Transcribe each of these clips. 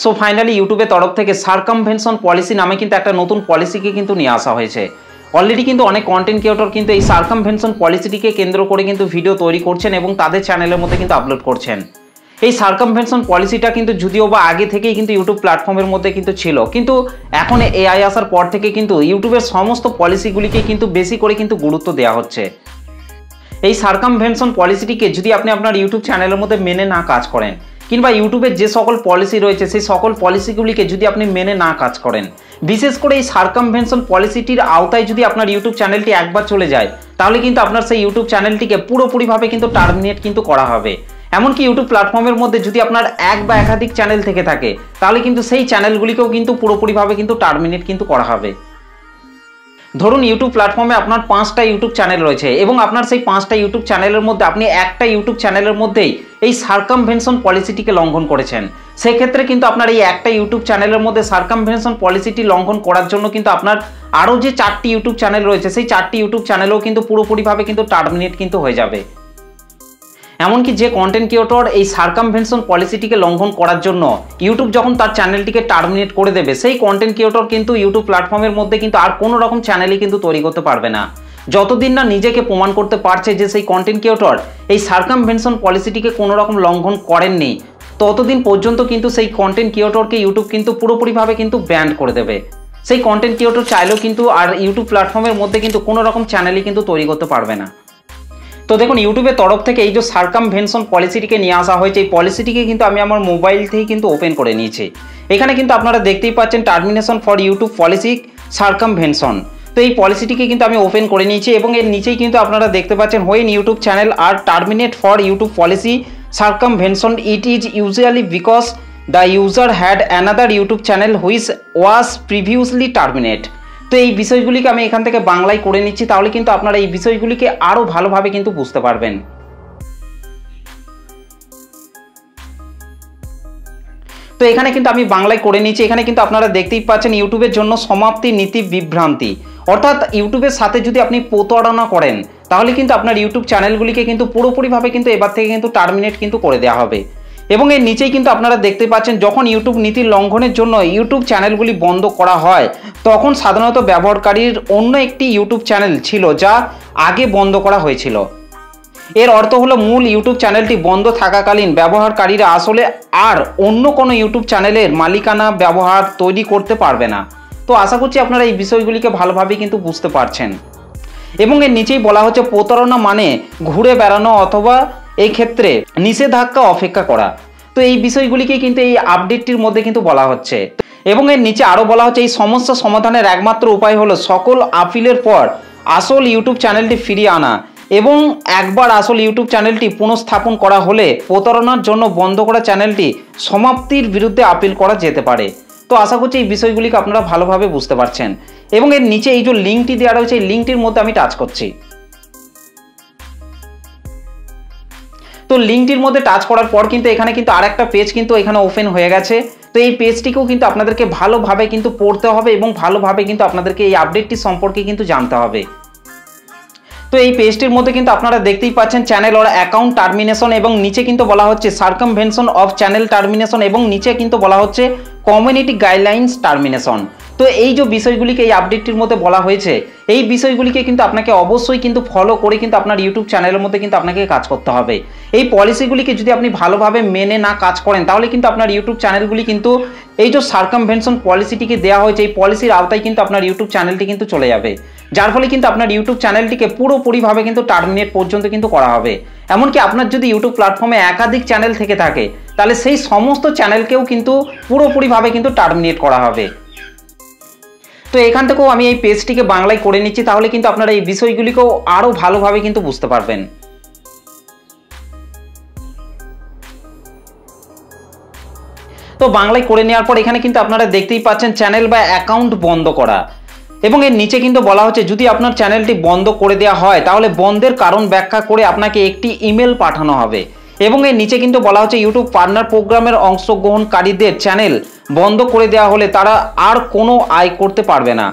So finally ইউটিউবের তরফ থেকে সার্কামভেনশন পলিসি নামে কিন্তু একটা নতুন পলিসিকে কিন্তু নিয়ে আসা হয়েছে। অলরেডি কিন্তু অনেক কন্টেন্ট ক্রিয়েটর কিন্তু এই সার্কামভেনশন পলিসিটিকে কেন্দ্র করে কিন্তু ভিডিও তৈরি করছেন এবং তাদের চ্যানেলের মধ্যে কিন্তু আপলোড করছেন। এই সার্কামভেনশন পলিসিটা কিন্তু যদিও বা আগে থেকেই কিন্তু ইউটিউব প্ল্যাটফর্মের মধ্যে কিন্তু ছিল, কিন্তু এখন এআই আসার পর থেকে কিন্তু ইউটিউবের সমস্ত পলিসিগুলিকে কিন্তু বেশি করে কিন্তু গুরুত্ব দেওয়া হচ্ছে। এই সার্কামভেনশন পলিসিটিকে যদি আপনি আপনার ইউটিউব চ্যানেলের মধ্যে মেনে না কাজ করেন, কিংবা ইউটিউবের যে সকল পলিসি রয়েছে সেই সকল পলিসিগুলিকে যদি আপনি মেনে না কাজ করেন, বিশেষ করে এই সার্কামভেনশন পলিসিটির আওতায় যদি আপনার ইউটিউব চ্যানেলটি একবার চলে যায়, তাহলে কিন্তু আপনার সেই ইউটিউব চ্যানেলটিকে পুরোপুরিভাবে কিন্তু টার্মিনেট কিন্তু করা হবে। এমনকি ইউটিউব প্ল্যাটফর্মের মধ্যে যদি আপনার এক বা একাধিক চ্যানেল থেকে থাকে, তাহলে কিন্তু সেই চ্যানেলগুলিকেও কিন্তু পুরোপুরিভাবে কিন্তু টার্মিনেট কিন্তু করা হবে। ধরুন ইউটিউব প্ল্যাটফর্মে আপনার 5টা ইউটিউব চ্যানেল রয়েছে এবং আপনার সেই 5টা ইউটিউব চ্যানেলের মধ্যে আপনি একটা ইউটিউব চ্যানেলের মধ্যেই এই সার্কামভেনশন পলিসিটিকে লঙ্ঘন করেছেন। সেক্ষেত্রে কিন্তু আপনার এই একটা ইউটিউব চ্যানেলের মধ্যে সার্কামভেনশন পলিসিটি লঙ্ঘন করার জন্য কিন্তু আপনার আরও যে 4টি ইউটিউব চ্যানেল রয়েছে সেই 4টি ইউটিউব চ্যানেলও কিন্তু পুরোপুরিভাবে কিন্তু টার্মিনেট কিন্তু হয়ে যাবে। এমনকি যে কন্টেন্ট ক্রিয়েটর এই সার্কামভেনশন পলিসিটিকে লঙ্ঘন করার জন্য ইউটিউব যখন তার চ্যানেলটিকে টার্মিনেট করে দেবে, সেই কন্টেন্ট ক্রিয়েটর কিন্তু ইউটিউব প্ল্যাটফর্মের মধ্যে কিন্তু আর কোনো রকম চ্যানেলই কিন্তু তৈরি করতে পারবে না। যতদিন না নিজেকে প্রমাণ করতে পারছে যে সেই কন্টেন্ট ক্রিয়েটর এই সার্কামভেনশন পলিসিটিকে কোনো রকম লঙ্ঘন করেননি, ততদিন পর্যন্ত কিন্তু সেই কন্টেন্ট ক্রিয়েটরকে ইউটিউব কিন্তু পুরোপুরিভাবে কিন্তু ব্যান্ড করে দেবে। সেই কন্টেন্ট ক্রিয়েটর চাইলেও কিন্তু আর ইউটিউব প্ল্যাটফর্মের মধ্যে কিন্তু কোনো রকম চ্যানেলই কিন্তু তৈরি করতে পারবে না। তো দেখুন ইউটিউবের তরফ থেকে এই যে সার্কামভেনশন পলিসিটিকে নিয়ে আসা হয়েছে, এই পলিসিটিকে কিন্তু আমি আমার মোবাইল থেকেই কিন্তু ওপেন করে নিয়েছি। এখানে কিন্তু আপনারা দেখতেই পাচ্ছেন টার্মিনেশন ফর ইউটিউব পলিসি সার্কামভেনশন। তো এই পলিসিটিকে কিন্তু আমি ওপেন করে নিয়েছি এবং এর নিচেই কিন্তু আপনারা দেখতে পাচ্ছেন when YouTube channel are terminate for YouTube policy circumvention it is usually because the user had another YouTube channel which was previously terminate. তো এই বিষয়গুলিকে আমি এখান থেকে বাংলায় করে নিচ্ছি, তাহলে কিন্তু আপনারা এই বিষয়গুলিকে আরও ভালোভাবে কিন্তু বুঝতে পারবেন। তো এখানে কিন্তু আমি বাংলায় করে নিচ্ছি। এখানে কিন্তু আপনারা দেখতেই পাচ্ছেন ইউটিউবের জন্য সমাপ্তি নীতি বিভ্রান্তি, অর্থাৎ ইউটিউবের সাথে যদি আপনি প্রতারণা করেন, তাহলে কিন্তু আপনার ইউটিউব চ্যানেলগুলিকে কিন্তু পুরোপুরিভাবে কিন্তু এবার থেকে কিন্তু টার্মিনেট কিন্তু করে দেওয়া হবে। এবং এর নিচেই কিন্তু আপনারা দেখতে পাচ্ছেন যখন ইউটিউব নীতির লঙ্ঘনের জন্য ইউটিউব চ্যানেলগুলি বন্ধ করা হয়, তখন সাধারণত ব্যবহারকারীর অন্য একটি ইউটিউব চ্যানেল ছিল যা আগে বন্ধ করা হয়েছিল। এর অর্থ হলো মূল ইউটিউব চ্যানেলটি বন্ধ থাকাকালীন ব্যবহারকারীরা আসলে আর অন্য কোনো ইউটিউব চ্যানেলের মালিকানা ব্যবহার তৈরি করতে পারবে না। তো আশা করছি আপনারা এই বিষয়গুলিকে ভালোভাবে কিন্তু বুঝতে পারছেন। এবং এর নিচেই বলা হচ্ছে প্রতারণা মানে ঘুরে বেড়ানো অথবা এই ক্ষেত্রে নিষেধাজ্ঞা অপেক্ষা করা। তো এই বিষয়গুলিকে কিন্তু এই আপডেটটির মধ্যে কিন্তু বলা হচ্ছে। এবং এর নিচে আরও বলা হচ্ছে এই সমস্যা সমাধানের একমাত্র উপায় হলো সকল আপিলের পর আসল ইউটিউব চ্যানেলটি ফিরিয়ে আনা, এবং একবার আসল ইউটিউব চ্যানেলটি পুনঃস্থাপন করা হলে প্রতারণার জন্য বন্ধ করা চ্যানেলটি সমাপ্তির বিরুদ্ধে আপিল করা যেতে পারে। তো আশা করছি এই বিষয়গুলিকে আপনারা ভালোভাবে বুঝতে পারছেন। এবং এর নিচে এই যে লিঙ্কটি দেওয়া রয়েছে, এই লিঙ্কটির মধ্যে আমি টাচ করছি। তো লিঙ্কটির মধ্যে টাচ করার পর কিন্তু এখানে কিন্তু আরেকটা পেজ কিন্তু এখানে ওপেন হয়ে গেছে। তো এই পেজটিকেও কিন্তু আপনাদেরকে ভালোভাবে কিন্তু পড়তে হবে এবং ভালোভাবে কিন্তু আপনাদেরকে এই আপডেটটি সম্পর্কে কিন্তু জানতে হবে। তো এই পেজটির মধ্যে কিন্তু আপনারা দেখতেই পাচ্ছেন চ্যানেল অর অ্যাকাউন্ট টার্মিনেশন, এবং নিচে কিন্তু বলা হচ্ছে সার্কামভেনশন অফ চ্যানেল টার্মিনেশন, এবং নিচে কিন্তু বলা হচ্ছে কমিউনিটি গাইডলাইন্স টার্মিনেশন। তো এই যে বিষয়গুলিকে এই আপডেটটির মধ্যে বলা হয়েছে, এই বিষয়গুলিকে কিন্তু আপনাকে অবশ্যই কিন্তু ফলো করে কিন্তু আপনার ইউটিউব চ্যানেলের মধ্যে কিন্তু আপনাকে কাজ করতে হবে। এই পলিসিগুলিকে যদি আপনি ভালোভাবে মেনে না কাজ করেন, তাহলে কিন্তু আপনার ইউটিউব চ্যানেলগুলি কিন্তু এই যে সার্কামভেনশন পলিসিটিকে দেওয়া হয়েছে, এই পলিসির আওতায় কিন্তু আপনার ইউটিউব চ্যানেলটি কিন্তু চলে যাবে, যার ফলে কিন্তু আপনার ইউটিউব চ্যানেলটিকে পুরোপুরিভাবে কিন্তু টার্মিনেট পর্যন্ত কিন্তু করা হবে। এমনকি আপনার যদি ইউটিউব প্ল্যাটফর্মে একাধিক চ্যানেল থেকে থাকে, তাহলে সেই সমস্ত চ্যানেলকেও কিন্তু পুরোপুরিভাবে কিন্তু টার্মিনেট করা হবে। তো এখান থেকেও আমি এই পেজটিকে বাংলায় করে নিচ্ছি, তাহলে কিন্তু আপনারা এই বিষয়গুলিকেও আরও ভালোভাবে কিন্তু বুঝতে পারবেন। তো বাংলায় করে নেওয়ার পর এখানে কিন্তু আপনারা দেখতেই পাচ্ছেন চ্যানেল বা অ্যাকাউন্ট বন্ধ করা, এবং এর নিচে কিন্তু বলা হচ্ছে যদি আপনার চ্যানেলটি বন্ধ করে দেওয়া হয়, তাহলে বন্ধের কারণ ব্যাখ্যা করে আপনাকে একটি ইমেল পাঠানো হবে। এবং এর নিচে কিন্তু বলা হচ্ছে ইউটিউব পার্টনার প্রোগ্রামের অংশগ্রহণকারীদের চ্যানেল বন্ধ করে দেওয়া হলে তারা আর কোনো আয় করতে পারবে না।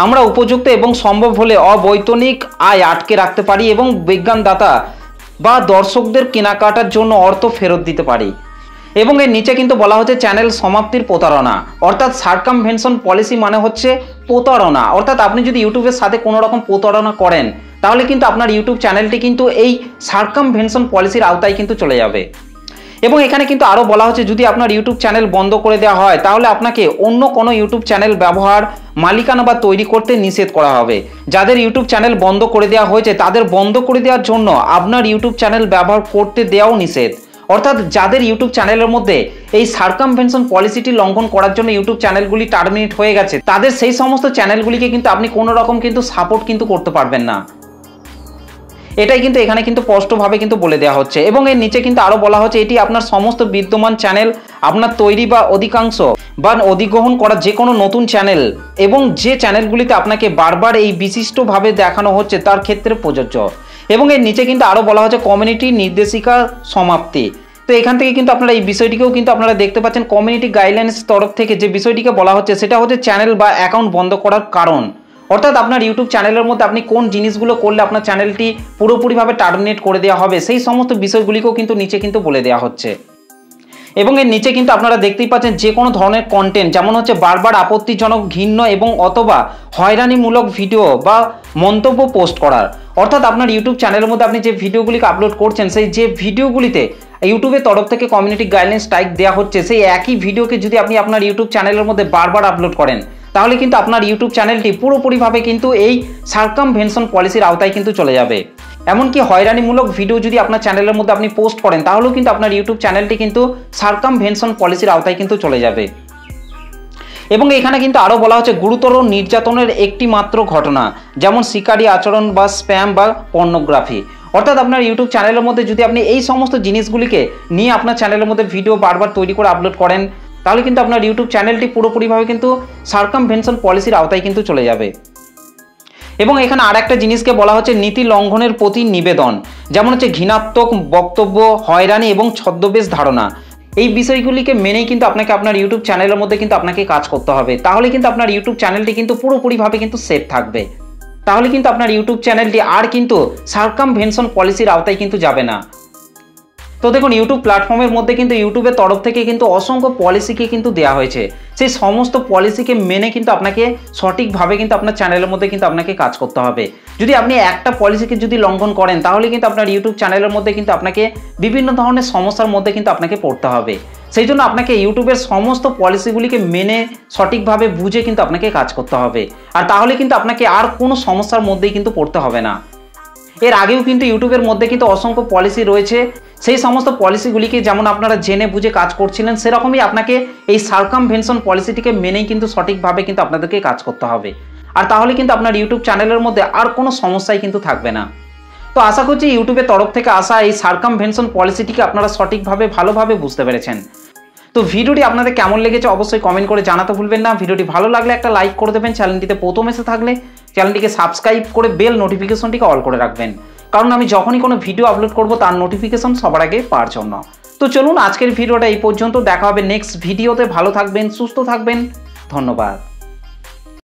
আমরা উপযুক্ত এবং সম্ভব হলে অবৈতনিক আয় আটকে রাখতে পারি এবং বিজ্ঞানদাতা বা দর্শকদের কেনাকাটার জন্য অর্থ ফেরত দিতে পারি। এবং এর নিচে কিন্তু বলা হচ্ছে চ্যানেল সমাপ্তির প্রতারণা, অর্থাৎ সার্কামভেনশন পলিসি মানে হচ্ছে প্রতারণা। অর্থাৎ আপনি যদি ইউটিউবের সাথে কোনো রকম প্রতারণা করেন তাহলে কিন্তু আপনার ইউটিউব চ্যানেলটি কিন্তু এই সার্কামভেনশন পলিসির আওতায় কিন্তু চলে যাবে। এবং এখানে কিন্তু আরও বলা হচ্ছে যদি আপনার ইউটিউব চ্যানেল বন্ধ করে দেওয়া হয় তাহলে আপনাকে অন্য কোনো ইউটিউব চ্যানেল ব্যবহার, মালিকানা বা তৈরি করতে নিষেধ করা হবে। যাদের ইউটিউব চ্যানেল বন্ধ করে দেওয়া হয়েছে তাদের বন্ধ করে দেওয়ার জন্য আপনার ইউটিউব চ্যানেল ব্যবহার করতে দেওয়াও নিষেধ। অর্থাৎ যাদের ইউটিউব চ্যানেলের মধ্যে এই সার্কামভেনশন পলিসিটি লঙ্ঘন করার জন্য ইউটিউব চ্যানেলগুলি টার্মিনেট হয়ে গেছে, তাদের সেই সমস্ত চ্যানেলগুলিকে কিন্তু আপনি কোনো রকম কিন্তু সাপোর্ট কিন্তু করতে পারবেন না। এটাই কিন্তু এখানে কিন্তু স্পষ্টভাবে কিন্তু বলে দেওয়া হচ্ছে। এবং এর নিচে কিন্তু আরও বলা হচ্ছে এটি আপনার সমস্ত বিদ্যমান চ্যানেল, আপনার তৈরি বা অধিকাংশ বা অধিগ্রহণ করা যে কোনো নতুন চ্যানেল এবং যে চ্যানেলগুলিতে আপনাকে বারবার এই বিশিষ্টভাবে দেখানো হচ্ছে তার ক্ষেত্রে প্রযোজ্য। এবং এর নিচে কিন্তু আরও বলা হচ্ছে কমিউনিটি নির্দেশিকা সমাপ্তি। তো এখান থেকে কিন্তু আপনারা এই বিষয়টিকেও কিন্তু আপনারা দেখতে পাচ্ছেন কমিউনিটি গাইডলাইন্স তরফ থেকে যে বিষয়টিকে বলা হচ্ছে সেটা হচ্ছে চ্যানেল বা অ্যাকাউন্ট বন্ধ করার কারণ। অর্থাৎ আপনার ইউটিউব চ্যানেলের মধ্যে আপনি কোন জিনিসগুলো করলে আপনার চ্যানেলটি পুরোপুরিভাবে টার্মিনেট করে দেওয়া হবে সেই সমস্ত বিষয়গুলিকেও কিন্তু নিচে কিন্তু বলে দেওয়া হচ্ছে। এবং এর নিচে কিন্তু আপনারা দেখতেই পাচ্ছেন যে কোনো ধরনের কন্টেন্ট যেমন হচ্ছে বারবার আপত্তিজনক, ঘৃণ্য এবং অথবা হয়রানিমূলক ভিডিও বা মন্তব্য পোস্ট করার। অর্থাৎ আপনার ইউটিউব চ্যানেলের মধ্যে আপনি যে ভিডিওগুলিকে আপলোড করছেন সেই যে ভিডিওগুলিতে ইউটিউবের তরফ থেকে কমিউনিটি গাইডলাইন স্ট্রাইক দেওয়া হচ্ছে সেই একই ভিডিওকে যদি আপনি আপনার ইউটিউব চ্যানেলের মধ্যে বারবার আপলোড করেন তাহলে কিন্তু আপনার ইউটিউব চ্যানেলটি পুরোপুরিভাবে কিন্তু এই সার্কামভেনশন পলিসির আওতায় কিন্তু চলে যাবে। এমনকি হয়রানিমূলক ভিডিও যদি আপনার চ্যানেলের মধ্যে আপনি পোস্ট করেন তাহলেও কিন্তু আপনার ইউটিউব চ্যানেলটি কিন্তু সার্কামভেনশন পলিসির আওতায় কিন্তু চলে যাবে। এবং এখানে কিন্তু আরও বলা হচ্ছে গুরুতর নির্যাতনের একটি মাত্র ঘটনা যেমন শিকারী আচরণ বা স্প্যাম বা পর্নোগ্রাফি। অর্থাৎ আপনার ইউটিউব চ্যানেলের মধ্যে যদি আপনি এই সমস্ত জিনিসগুলিকে নিয়ে আপনার চ্যানেলের মধ্যে ভিডিও বারবার তৈরি করে আপলোড করেন তাহলে কিন্তু আপনার ইউটিউব চ্যানেলটি পুরোপুরিভাবে কিন্তু সার্কামভেনশন পলিসির আওতায় কিন্তু চলে যাবে। এবং এখানে আর একটা জিনিসকে বলা হচ্ছে নীতি লঙ্ঘনের প্রতি নিবেদন, যেমন হচ্ছে ঘৃণাত্মক বক্তব্য, হয়রানি এবং ছদ্মবেশ ধারণা। এই বিষয়গুলিকে মেনেই কিন্তু আপনাকে আপনার ইউটিউব চ্যানেলের মধ্যে কিন্তু আপনাকে কাজ করতে হবে। তাহলে কিন্তু আপনার ইউটিউব চ্যানেলটি কিন্তু পুরোপুরিভাবে কিন্তু সেফ থাকবে। তাহলে কিন্তু আপনার ইউটিউব চ্যানেলটি আর কিন্তু সার্কামভেনশন পলিসির আওতায় কিন্তু যাবে না। তো দেখুন ইউটিউব প্ল্যাটফর্মের মধ্যে কিন্তু ইউটিউবের তরফ থেকে কিন্তু অসংখ্য পলিসিকে কিন্তু দেওয়া হয়েছে। সেই সমস্ত পলিসিকে মেনে কিন্তু আপনাকে সঠিকভাবে কিন্তু আপনার চ্যানেলের মধ্যে কিন্তু আপনাকে কাজ করতে হবে। যদি আপনি একটা পলিসিকে যদি লঙ্ঘন করেন তাহলে কিন্তু আপনার ইউটিউব চ্যানেলের মধ্যে কিন্তু আপনাকে বিভিন্ন ধরনের সমস্যার মধ্যে কিন্তু আপনাকে পড়তে হবে। সেই জন্য আপনাকে ইউটিউবের সমস্ত পলিসিগুলিকে মেনে সঠিকভাবে বুঝে কিন্তু আপনাকে কাজ করতে হবে। আর তাহলে কিন্তু আপনাকে আর কোনো সমস্যার মধ্যেই কিন্তু পড়তে হবে না। এর আগেও কিন্তু ইউটিউবের মধ্যে কিন্তু অসংখ্য পলিসি রয়েছে, সেই সমস্ত পলিসিগুলিকে যেমন আপনারা জেনে বুঝে কাজ করছিলেন সেরকমই আপনাকে এই সার্কামভেনশন পলিসিটিকে মেনেই কিন্তু সঠিকভাবে কিন্তু আপনাদেরকে কাজ করতে হবে। আর তাহলে কিন্তু আপনার ইউটিউব চ্যানেলের মধ্যে আর কোনো সমস্যাই কিন্তু থাকবে না। তো আশা করছি ইউটিউবের তরফ থেকে আসা এই সার্কামভেনশন পলিসিটিকে আপনারা সঠিকভাবে ভালোভাবে বুঝতে পেরেছেন। তো ভিডিওটি আপনাদের কেমন লেগেছে অবশ্যই কমেন্ট করে জানাতে ভুলবেন না। ভিডিওটি ভালো লাগলে একটা লাইক করে দেবেন, চ্যানেলটিতে প্রথম এসে থাকলে চ্যানেলটিকে সাবস্ক্রাইব করে বেল নোটিফিকেশনটিকে অল করে রাখবেন, কারণ আমি যখনই কোনো ভিডিও আপলোড করব তার নোটিফিকেশন সবার আগে পাওয়ার জন্য। তো চলুন আজকের ভিডিওটা এই পর্যন্ত, দেখা হবে নেক্সট ভিডিওতে। ভালো থাকবেন, সুস্থ থাকবেন, ধন্যবাদ।